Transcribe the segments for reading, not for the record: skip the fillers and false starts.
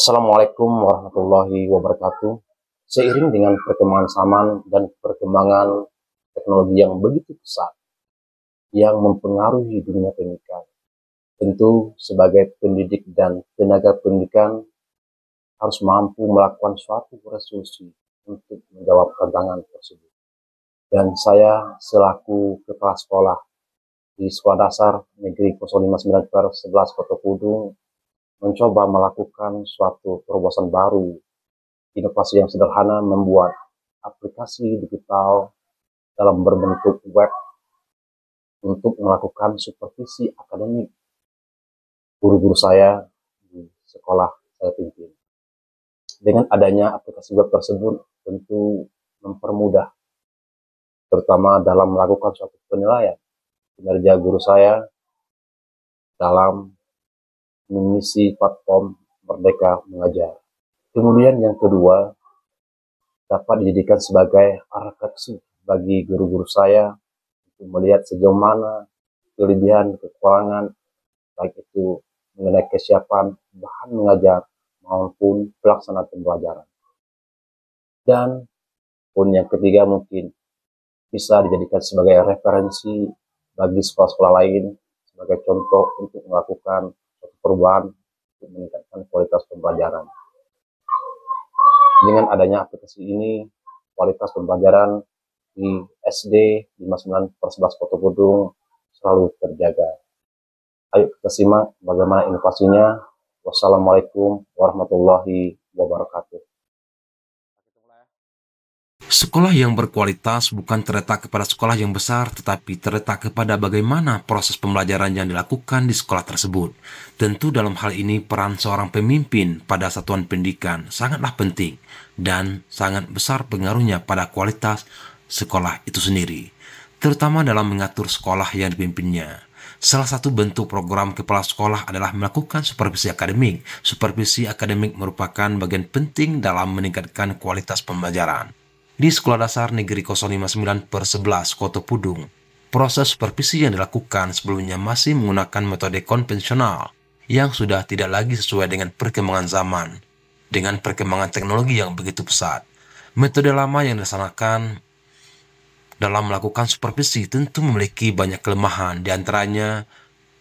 Assalamualaikum warahmatullahi wabarakatuh. Seiring dengan perkembangan zaman dan perkembangan teknologi yang begitu pesat yang mempengaruhi dunia pendidikan, tentu sebagai pendidik dan tenaga pendidikan harus mampu melakukan suatu resolusi untuk menjawab tantangan tersebut. Dan saya selaku kepala sekolah di Sekolah Dasar Negeri 059/11 Kota Pudung mencoba melakukan suatu terobosan baru, inovasi yang sederhana, membuat aplikasi digital dalam berbentuk web untuk melakukan supervisi akademik guru-guru saya di sekolah saya pimpin. Dengan adanya aplikasi web tersebut tentu mempermudah, terutama dalam melakukan suatu penilaian kinerja guru saya dalam mengisi platform Merdeka Mengajar. Kemudian yang kedua, dapat dijadikan sebagai refleksi bagi guru-guru saya untuk melihat sejauh mana kelebihan, kekurangan, baik itu mengenai kesiapan bahan mengajar maupun pelaksanaan pembelajaran. Dan pun yang ketiga mungkin bisa dijadikan sebagai referensi bagi sekolah-sekolah lain sebagai contoh untuk melakukan perubahan untuk meningkatkan kualitas pembelajaran. Dengan adanya aplikasi ini, kualitas pembelajaran di SD 59/11 Kota Pudung selalu terjaga. Ayo kita simak bagaimana inovasinya. Wassalamualaikum warahmatullahi wabarakatuh. Sekolah yang berkualitas bukan terletak kepada sekolah yang besar, tetapi terletak kepada bagaimana proses pembelajaran yang dilakukan di sekolah tersebut. Tentu dalam hal ini peran seorang pemimpin pada satuan pendidikan sangatlah penting dan sangat besar pengaruhnya pada kualitas sekolah itu sendiri, terutama dalam mengatur sekolah yang dipimpinnya. Salah satu bentuk program kepala sekolah adalah melakukan supervisi akademik. Supervisi akademik merupakan bagian penting dalam meningkatkan kualitas pembelajaran. Di Sekolah Dasar Negeri 059/11 Kota Pudung, proses supervisi yang dilakukan sebelumnya masih menggunakan metode konvensional yang sudah tidak lagi sesuai dengan perkembangan zaman. Dengan perkembangan teknologi yang begitu pesat, metode lama yang dilaksanakan dalam melakukan supervisi tentu memiliki banyak kelemahan. Di antaranya,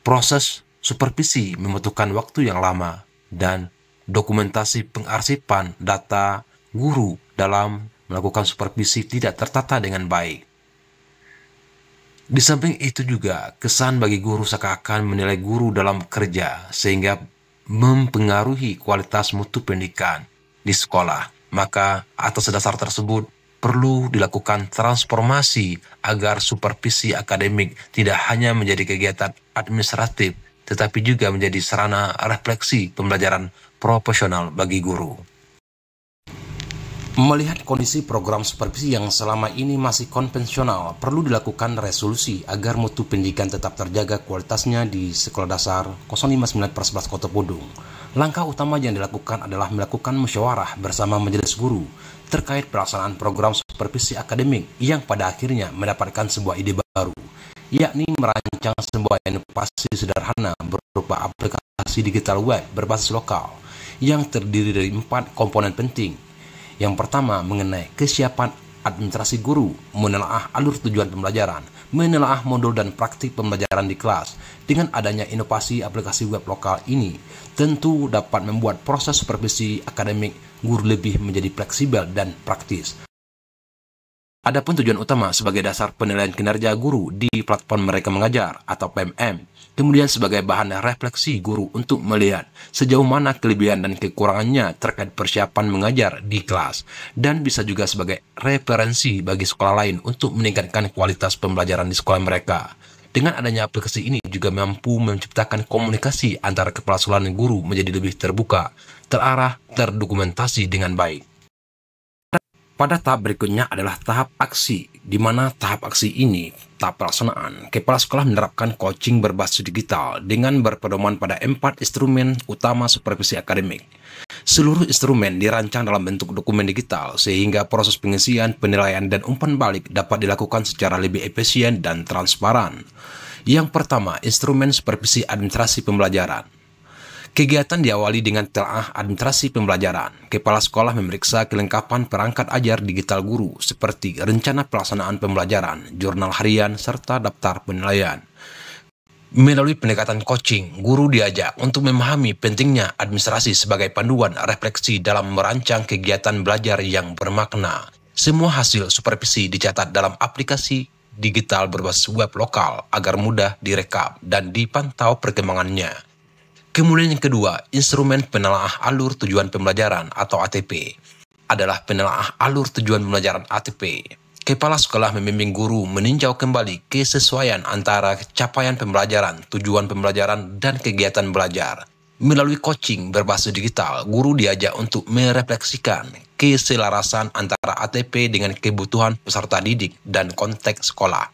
proses supervisi membutuhkan waktu yang lama dan dokumentasi pengarsipan data guru dalam melakukan supervisi tidak tertata dengan baik. Di samping itu juga, kesan bagi guru seakan-akan menilai guru dalam kerja sehingga mempengaruhi kualitas mutu pendidikan di sekolah. Maka atas dasar tersebut perlu dilakukan transformasi agar supervisi akademik tidak hanya menjadi kegiatan administratif, tetapi juga menjadi sarana refleksi pembelajaran profesional bagi guru. Melihat kondisi program supervisi yang selama ini masih konvensional, perlu dilakukan resolusi agar mutu pendidikan tetap terjaga kualitasnya di Sekolah Dasar 059/11 Kota Pudung. Langkah utama yang dilakukan adalah melakukan musyawarah bersama majelis guru terkait pelaksanaan program supervisi akademik yang pada akhirnya mendapatkan sebuah ide baru, yakni merancang sebuah inovasi sederhana berupa aplikasi digital web berbasis lokal yang terdiri dari 4 komponen penting. Yang pertama mengenai kesiapan administrasi guru, menelaah alur tujuan pembelajaran, menelaah modul dan praktik pembelajaran di kelas. Dengan adanya inovasi aplikasi web lokal ini, tentu dapat membuat proses supervisi akademik guru lebih menjadi fleksibel dan praktis. Adapun tujuan utama sebagai dasar penilaian kinerja guru di platform Merdeka Mengajar atau PMM, kemudian sebagai bahan refleksi guru untuk melihat sejauh mana kelebihan dan kekurangannya terkait persiapan mengajar di kelas, dan bisa juga sebagai referensi bagi sekolah lain untuk meningkatkan kualitas pembelajaran di sekolah mereka. Dengan adanya aplikasi ini juga mampu menciptakan komunikasi antara kepala sekolah dan guru menjadi lebih terbuka, terarah, terdokumentasi dengan baik. Pada tahap berikutnya adalah tahap aksi, di mana tahap aksi ini, tahap pelaksanaan, kepala sekolah menerapkan coaching berbasis digital dengan berpedoman pada 4 instrumen utama supervisi akademik. Seluruh instrumen dirancang dalam bentuk dokumen digital sehingga proses pengisian, penilaian, dan umpan balik dapat dilakukan secara lebih efisien dan transparan. Yang pertama, instrumen supervisi administrasi pembelajaran. Kegiatan diawali dengan telaah administrasi pembelajaran. Kepala sekolah memeriksa kelengkapan perangkat ajar digital guru seperti rencana pelaksanaan pembelajaran, jurnal harian, serta daftar penilaian. Melalui pendekatan coaching, guru diajak untuk memahami pentingnya administrasi sebagai panduan refleksi dalam merancang kegiatan belajar yang bermakna. Semua hasil supervisi dicatat dalam aplikasi digital berbasis web lokal agar mudah direkap dan dipantau perkembangannya. Kemudian yang kedua, instrumen penelaah alur tujuan pembelajaran atau ATP adalah penelaah alur tujuan pembelajaran ATP. Kepala sekolah membimbing guru meninjau kembali kesesuaian antara capaian pembelajaran, tujuan pembelajaran, dan kegiatan belajar. Melalui coaching berbasis digital, guru diajak untuk merefleksikan keselarasan antara ATP dengan kebutuhan peserta didik dan konteks sekolah.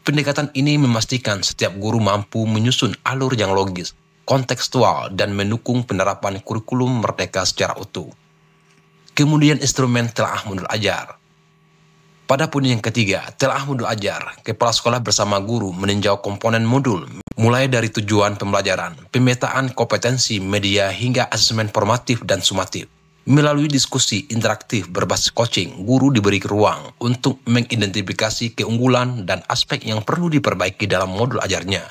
Pendekatan ini memastikan setiap guru mampu menyusun alur yang logis, kontekstual, dan mendukung penerapan kurikulum merdeka secara utuh. Kemudian instrumen telaah modul ajar. Pada poin yang ketiga, telaah modul ajar, kepala sekolah bersama guru meninjau komponen modul, mulai dari tujuan pembelajaran, pemetaan kompetensi media hingga asesmen formatif dan sumatif. Melalui diskusi interaktif berbasis coaching, guru diberi ruang untuk mengidentifikasi keunggulan dan aspek yang perlu diperbaiki dalam modul ajarnya.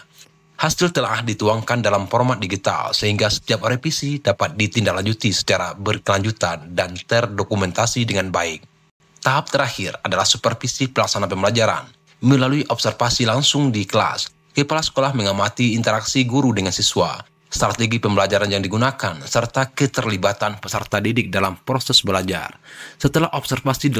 Hasil telaah dituangkan dalam format digital sehingga setiap revisi dapat ditindaklanjuti secara berkelanjutan dan terdokumentasi dengan baik. Tahap terakhir adalah supervisi pelaksana pembelajaran. Melalui observasi langsung di kelas, kepala sekolah mengamati interaksi guru dengan siswa, strategi pembelajaran yang digunakan, serta keterlibatan peserta didik dalam proses belajar. Setelah observasi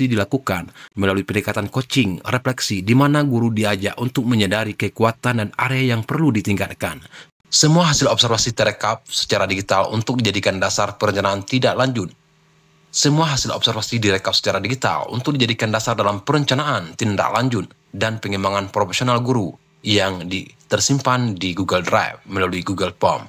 dilakukan melalui pendekatan coaching, refleksi, di mana guru diajak untuk menyadari kekuatan dan area yang perlu ditingkatkan. Semua hasil observasi terekap secara digital untuk dijadikan dasar perencanaan tidak lanjut. Semua hasil observasi direkap secara digital untuk dijadikan dasar dalam perencanaan tindak lanjut dan pengembangan profesional guru yang tersimpan di Google Drive melalui Google Form.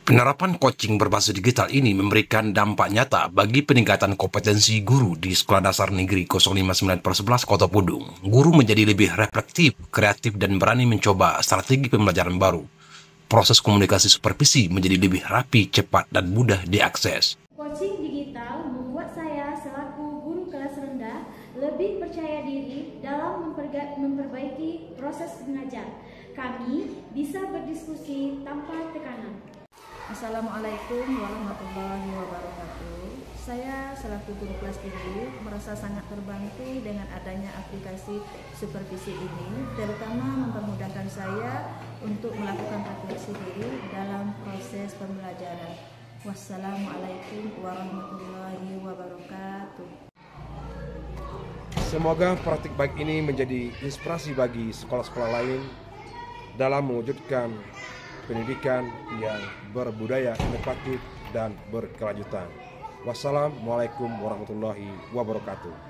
Penerapan coaching berbasis digital ini memberikan dampak nyata bagi peningkatan kompetensi guru di Sekolah Dasar Negeri 059/11 Kota Pudung. Guru menjadi lebih reflektif, kreatif, dan berani mencoba strategi pembelajaran baru. Proses komunikasi supervisi menjadi lebih rapi, cepat, dan mudah diakses. Coaching digital membuat saya selaku guru kelas rendah lebih percaya diri dalam memperbaiki proses mengajar. Kami bisa berdiskusi tanpa tekanan. Assalamualaikum warahmatullahi wabarakatuh. Saya selaku guru kelas tinggi merasa sangat terbantu dengan adanya aplikasi supervisi ini, terutama mempermudahkan saya untuk melakukan refleksi diri dalam proses pembelajaran. Wassalamualaikum warahmatullahi wabarakatuh. Semoga praktik baik ini menjadi inspirasi bagi sekolah-sekolah lain dalam mewujudkan pendidikan yang berbudaya, inovatif, dan berkelanjutan. Wassalamualaikum warahmatullahi wabarakatuh.